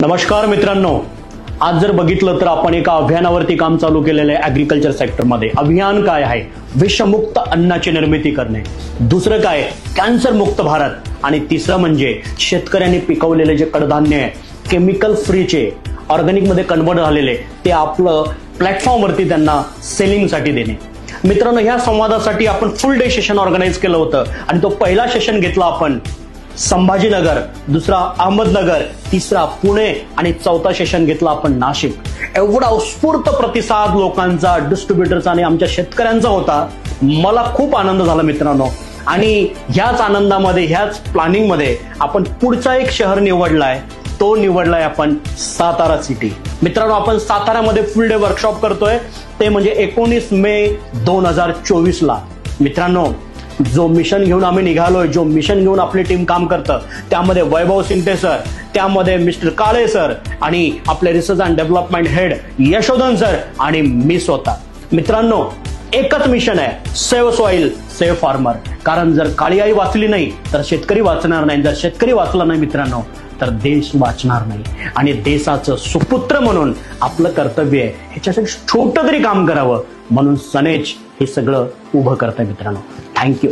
नमस्कार मित्रांनो, आज जर बघितलं तर आपण एका अभियानावरती काम चालू केलेलं आहे ऍग्रीकल्चर सेक्टरमध्ये. अभियान काय आहे? विषमुक्त अन्नाची निर्मिती करणे. दुसरं काय? कॅन्सर मुक्त भारत. आणि तिसरं म्हणजे शेतकऱ्यांनी पिकवलेले जे कडधान्य आहे केमिकल फ्रीचे ऑर्गॅनिक मध्ये कन्वर्ट झालेले ते आपलं प्लॅटफॉर्मवरती त्यांना सेलिंगसाठी देणे. मित्रांनो, ह्या संवादासाठी आपण फुल डे सेशन ऑर्गनाईज केलं होतं आणि तो पहिला सेशन घेतला आपण संभाजीनगर, दुसरा अहमदनगर, तिसरा पुणे आणि चौथा सेशन घेतला आपण नाशिक. एवढा उत्स्फूर्त प्रतिसाद लोकांचा, डिस्ट्रीब्युटरचा आणि आमच्या शेतकऱ्यांचा होता. मला खूप आनंद झाला मित्रांनो. आणि ह्याच आनंदामध्ये, ह्याच प्लॅनिंग मध्ये आपण पुढचा एक शहर निवडलाय. तो निवडलाय आपण सातारा सिटी. मित्रांनो, आपण साताऱ्यामध्ये फुल डे वर्कशॉप करतोय ते म्हणजे 19 मे 2024 ला. मित्रांनो, जो मिशन घेऊन आम्ही निघालोय, जो मिशन घेऊन आपली टीम काम करतं, त्यामध्ये वैभव सिंटे सर, त्यामध्ये मिस्टर काळे सर आणि आपले research and development head Yashodhan sir आणि मी स्वतः. मित्रांनो, एकच मिशन आहे, सेव्ह सॉइल सेव्ह फार्मर. कारण जर काळी आई वाचली नाही तर शेतकरी वाचणार नाही. जर शेतकरी वाचला नाही मित्रांनो तर देश वाचणार नाही. आणि देशाचं सुपुत्र म्हणून आपलं कर्तव्य आहे ह्याच्यासाठी छोटं तरी काम करावं, म्हणून सनेज हे सगळं उभं करतंय मित्रांनो. थँक्यू.